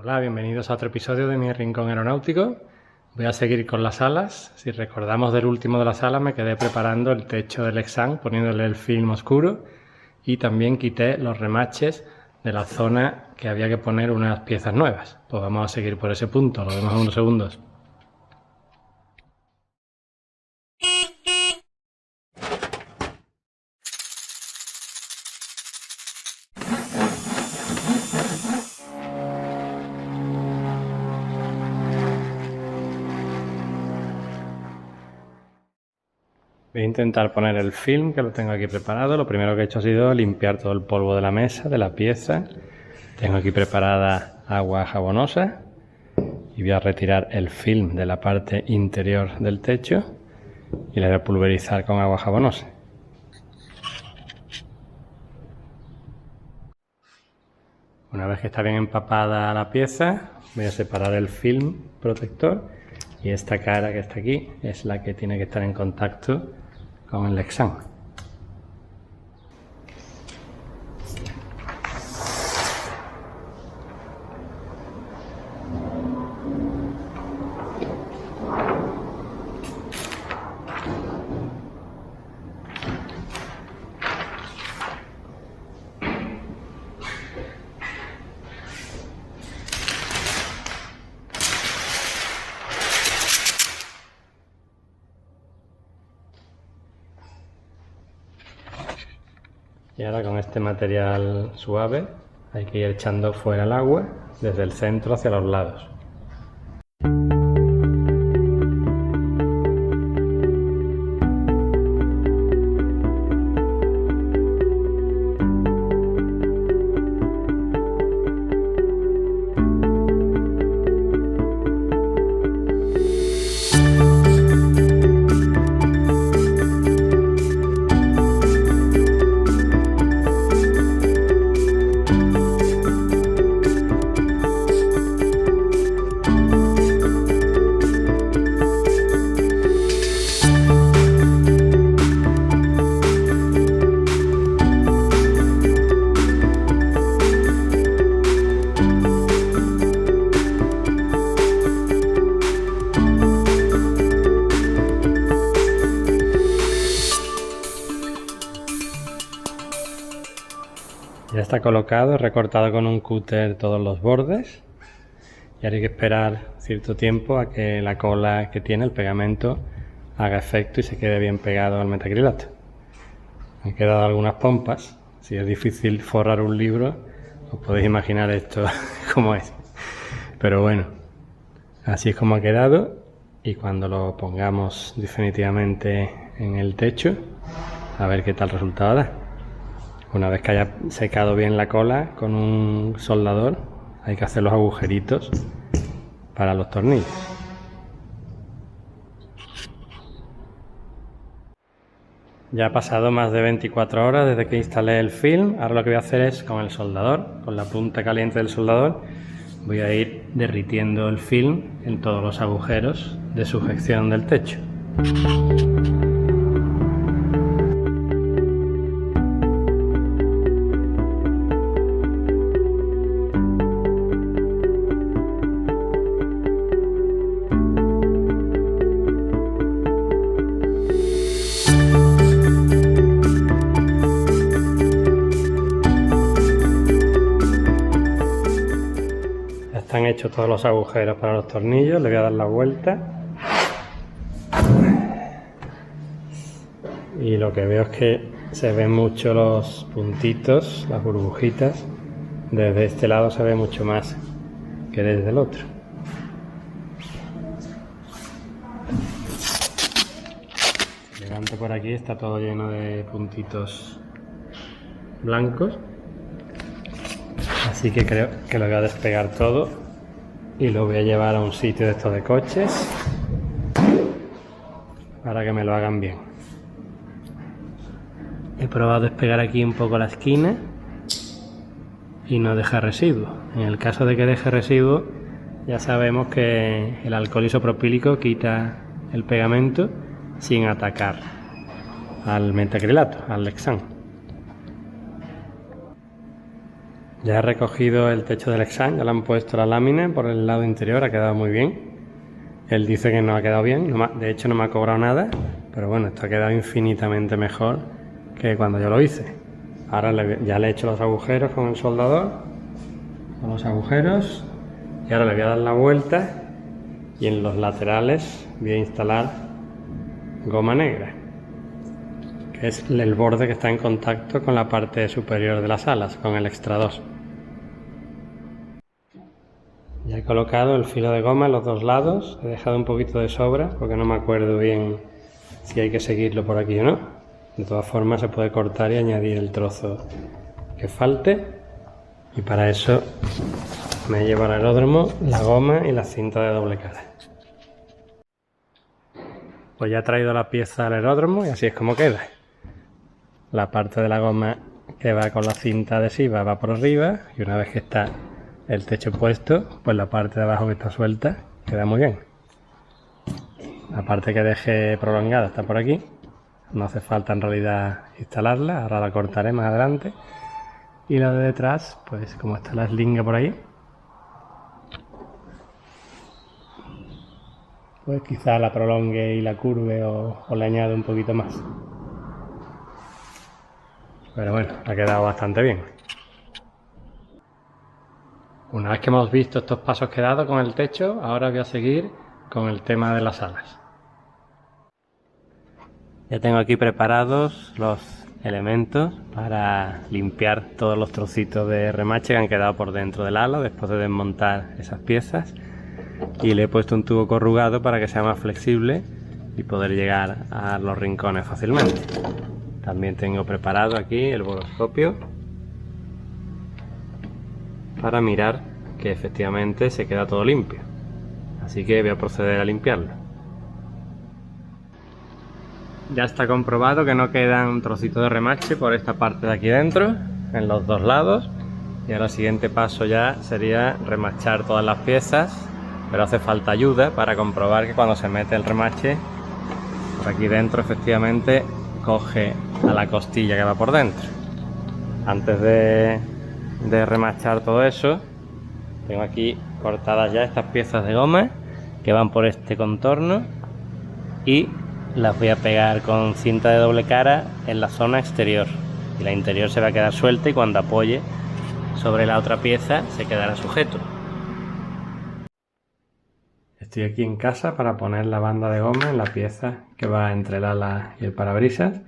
Hola, bienvenidos a otro episodio de mi rincón aeronáutico. Voy a seguir con las alas. Si recordamos del último de las alas, me quedé preparando el techo del Lexan, poniéndole el film oscuro, y también quité los remaches de la zona que había que poner unas piezas nuevas. Pues vamos a seguir por ese punto, lo vemos en unos segundos. Voy a intentar poner el film, que lo tengo aquí preparado. Lo primero que he hecho ha sido limpiar todo el polvo de la mesa, de la pieza. Tengo aquí preparada agua jabonosa y voy a retirar el film de la parte interior del techo y la voy a pulverizar con agua jabonosa. Una vez que está bien empapada la pieza, voy a separar el film protector y esta cara que está aquí es la que tiene que estar en contacto con el Lexan. Y ahora con este material suave hay que ir echando fuera el agua desde el centro hacia los lados. Ya está colocado, he recortado con un cúter todos los bordes y ahora hay que esperar cierto tiempo a que la cola que tiene el pegamento haga efecto y se quede bien pegado al metacrilato. Han quedado algunas pompas. Si es difícil forrar un libro, os podéis imaginar esto cómo es. Pero bueno, así es como ha quedado, y cuando lo pongamos definitivamente en el techo, a ver qué tal resultado da. Una vez que haya secado bien la cola con un soldador, hay que hacer los agujeritos para los tornillos. Ya ha pasado más de 24 horas desde que instalé el film. Ahora lo que voy a hacer es, con el soldador, con la punta caliente del soldador, voy a ir derritiendo el film en todos los agujeros de sujeción del techo. Están hechos todos los agujeros para los tornillos, le voy a dar la vuelta y lo que veo es que se ven mucho los puntitos, las burbujitas. Desde este lado se ve mucho más que desde el otro. Si levanto por aquí, está todo lleno de puntitos blancos. Así que creo que lo voy a despegar todo y lo voy a llevar a un sitio de estos de coches para que me lo hagan bien. He probado a despegar aquí un poco la esquina y no deja residuo. En el caso de que deje residuo, ya sabemos que el alcohol isopropílico quita el pegamento sin atacar al metacrilato, al Lexan. Ya he recogido el techo del exam, ya le han puesto la lámina por el lado interior, ha quedado muy bien. Él dice que no ha quedado bien, de hecho no me ha cobrado nada, pero bueno, esto ha quedado infinitamente mejor que cuando yo lo hice. Ahora ya le he hecho los agujeros con el soldador, con los agujeros, y ahora le voy a dar la vuelta y en los laterales voy a instalar goma negra, que es el borde que está en contacto con la parte superior de las alas, con el extra 2. Ya he colocado el filo de goma en los dos lados, he dejado un poquito de sobra porque no me acuerdo bien si hay que seguirlo por aquí o no. De todas formas se puede cortar y añadir el trozo que falte, y para eso me llevo al aeródromo la goma y la cinta de doble cara. Pues ya he traído la pieza al aeródromo y así es como queda. La parte de la goma que va con la cinta adhesiva va por arriba, y una vez que está el techo puesto, pues la parte de abajo que está suelta queda muy bien. La parte que dejé prolongada está por aquí, no hace falta en realidad instalarla, ahora la cortaré más adelante. Y la de detrás, pues como está la eslinga por ahí, pues quizá la prolongue y la curve o le añade un poquito más. Pero bueno, ha quedado bastante bien. Una vez que hemos visto estos pasos que he dado con el techo, ahora voy a seguir con el tema de las alas. Ya tengo aquí preparados los elementos para limpiar todos los trocitos de remache que han quedado por dentro del ala después de desmontar esas piezas, y le he puesto un tubo corrugado para que sea más flexible y poder llegar a los rincones fácilmente. También tengo preparado aquí el boroscopio para mirar que efectivamente se queda todo limpio, así que voy a proceder a limpiarlo. Ya está comprobado que no quedan trocitos de remache por esta parte de aquí dentro, en los dos lados, y ahora el siguiente paso ya sería remachar todas las piezas, pero hace falta ayuda para comprobar que cuando se mete el remache por aquí dentro efectivamente coge a la costilla que va por dentro. Antes de remachar todo eso, tengo aquí cortadas ya estas piezas de goma que van por este contorno y las voy a pegar con cinta de doble cara en la zona exterior, y la interior se va a quedar suelta y cuando apoye sobre la otra pieza se quedará sujeto. Estoy aquí en casa para poner la banda de goma en la pieza que va entre el ala y el parabrisas,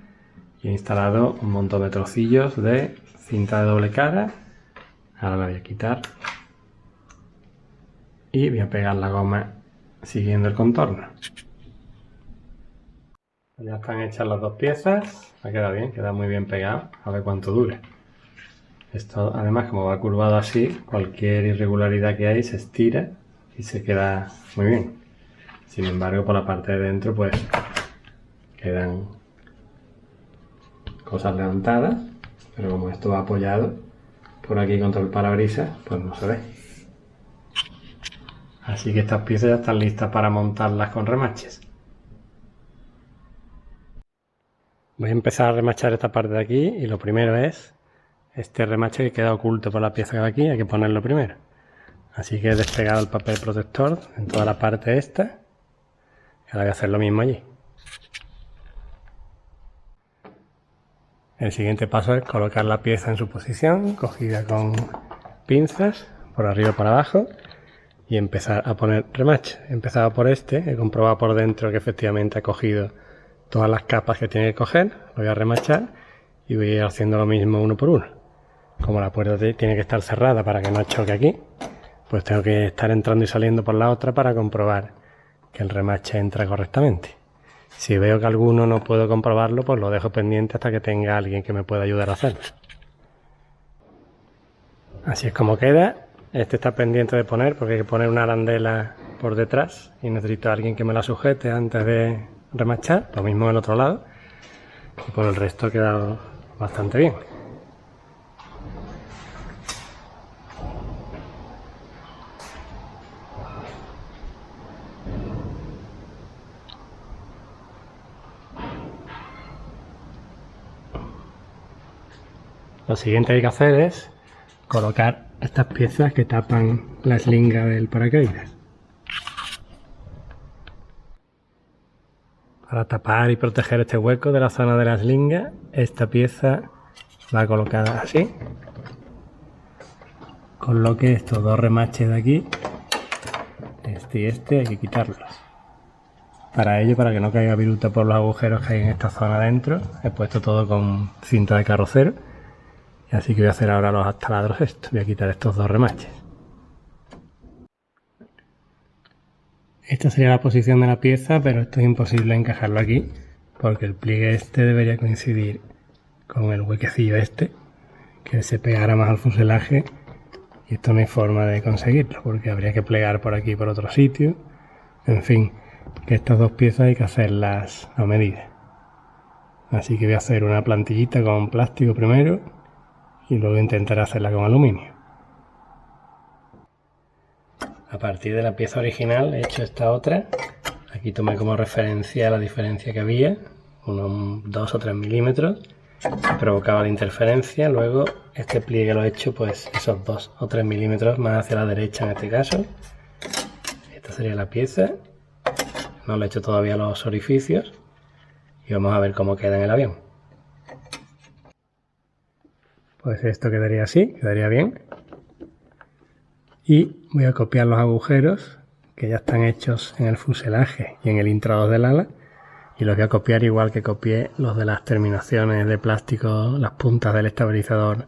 y he instalado un montón de trocillos de cinta de doble cara. Ahora la voy a quitar y voy a pegar la goma siguiendo el contorno. Ya están hechas las dos piezas, ha quedado bien, queda muy bien pegado, a ver cuánto dura. Esto además, como va curvado así, cualquier irregularidad que hay se estira y se queda muy bien. Sin embargo, por la parte de dentro pues quedan cosas levantadas, pero como esto va apoyado por aquí contra el parabrisas, pues no se ve. Así que estas piezas ya están listas para montarlas con remaches. Voy a empezar a remachar esta parte de aquí, y lo primero es este remache que queda oculto por la pieza que va aquí, hay que ponerlo primero. Así que he despegado el papel protector en toda la parte esta, y ahora voy a hacer lo mismo allí. El siguiente paso es colocar la pieza en su posición, cogida con pinzas, por arriba y por abajo, y empezar a poner remache. He empezado por este, he comprobado por dentro que efectivamente ha cogido todas las capas que tiene que coger, lo voy a remachar y voy a ir haciendo lo mismo uno por uno. Como la puerta tiene que estar cerrada para que no choque aquí, pues tengo que estar entrando y saliendo por la otra para comprobar que el remache entra correctamente. Si veo que alguno no puedo comprobarlo, pues lo dejo pendiente hasta que tenga alguien que me pueda ayudar a hacerlo. Así es como queda. Este está pendiente de poner porque hay que poner una arandela por detrás y necesito a alguien que me la sujete antes de remachar. Lo mismo en el otro lado, y por el resto ha quedado bastante bien. Lo siguiente que hay que hacer es colocar estas piezas que tapan la eslinga del paracaídas. Para tapar y proteger este hueco de la zona de la eslinga, esta pieza va colocada así, con lo que estos dos remaches de aquí, este y este, hay que quitarlos. Para ello, para que no caiga viruta por los agujeros que hay en esta zona dentro, he puesto todo con cinta de carrocero. Así que voy a hacer ahora los taladros estos. Voy a quitar estos dos remaches. Esta sería la posición de la pieza, pero esto es imposible encajarlo aquí, porque el pliegue este debería coincidir con el huequecillo este, que se pegara más al fuselaje, y esto no hay forma de conseguirlo, porque habría que plegar por aquí por otro sitio. En fin, que estas dos piezas hay que hacerlas a medida. Así que voy a hacer una plantillita con plástico primero, y luego intentar hacerla con aluminio. A partir de la pieza original he hecho esta otra. Aquí tomé como referencia la diferencia que había, unos 2 o 3 milímetros. Se provocaba la interferencia. Luego este pliegue lo he hecho pues esos 2 o 3 milímetros más hacia la derecha en este caso. Esta sería la pieza. No le he hecho todavía los orificios. Y vamos a ver cómo queda en el avión. Pues esto quedaría así, quedaría bien. Y voy a copiar los agujeros que ya están hechos en el fuselaje y en el intradós del ala, y los voy a copiar igual que copié los de las terminaciones de plástico, las puntas del estabilizador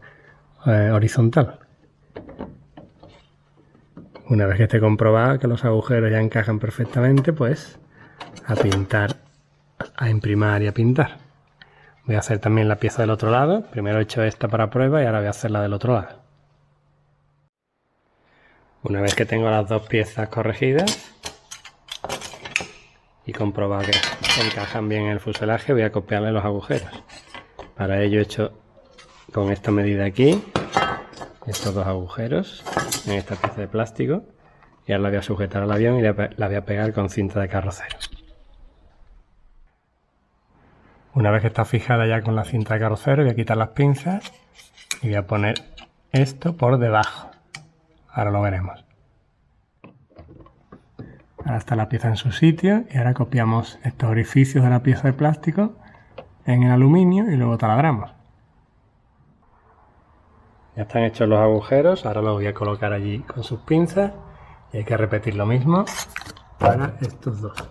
horizontal. Una vez que esté comprobado que los agujeros ya encajan perfectamente, pues a pintar, a imprimar y a pintar. Voy a hacer también la pieza del otro lado. Primero he hecho esta para prueba y ahora voy a hacer la del otro lado. Una vez que tengo las dos piezas corregidas y comprobado que encajan bien en el fuselaje, voy a copiarle los agujeros. Para ello he hecho con esta medida aquí estos dos agujeros en esta pieza de plástico, y ahora la voy a sujetar al avión y la voy a pegar con cinta de carrocero. Una vez que está fijada ya con la cinta de carrocero, voy a quitar las pinzas y voy a poner esto por debajo. Ahora lo veremos. Ahora está la pieza en su sitio y ahora copiamos estos orificios de la pieza de plástico en el aluminio y luego taladramos. Ya están hechos los agujeros, ahora los voy a colocar allí con sus pinzas y hay que repetir lo mismo para estos dos.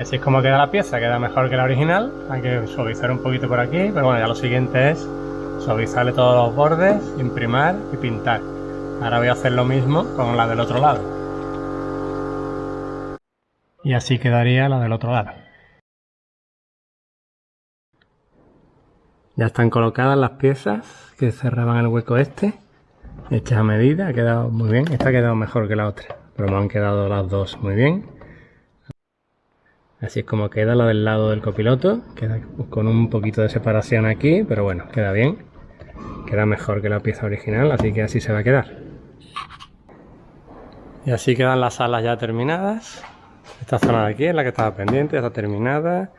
Así es como queda la pieza, queda mejor que la original. Hay que suavizar un poquito por aquí, pero bueno, ya lo siguiente es suavizarle todos los bordes, imprimar y pintar. Ahora voy a hacer lo mismo con la del otro lado. Y así quedaría la del otro lado. Ya están colocadas las piezas que cerraban el hueco este, hechas a medida. Ha quedado muy bien. Esta ha quedado mejor que la otra, pero me han quedado las dos muy bien. Así es como queda la del lado del copiloto. Queda con un poquito de separación aquí, pero bueno, queda bien. Queda mejor que la pieza original, así que así se va a quedar. Y así quedan las alas ya terminadas. Esta zona de aquí es la que estaba pendiente, ya está terminada.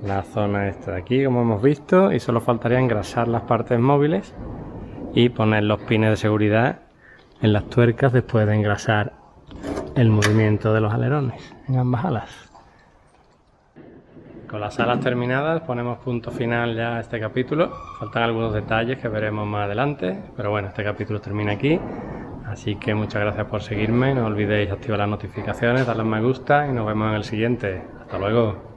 La zona esta de aquí, como hemos visto, y solo faltaría engrasar las partes móviles y poner los pines de seguridad en las tuercas después de engrasar el movimiento de los alerones en ambas alas. Con las alas terminadas ponemos punto final ya a este capítulo. Faltan algunos detalles que veremos más adelante, pero bueno, este capítulo termina aquí. Así que muchas gracias por seguirme, no olvidéis activar las notificaciones, darle a me gusta y nos vemos en el siguiente. Hasta luego.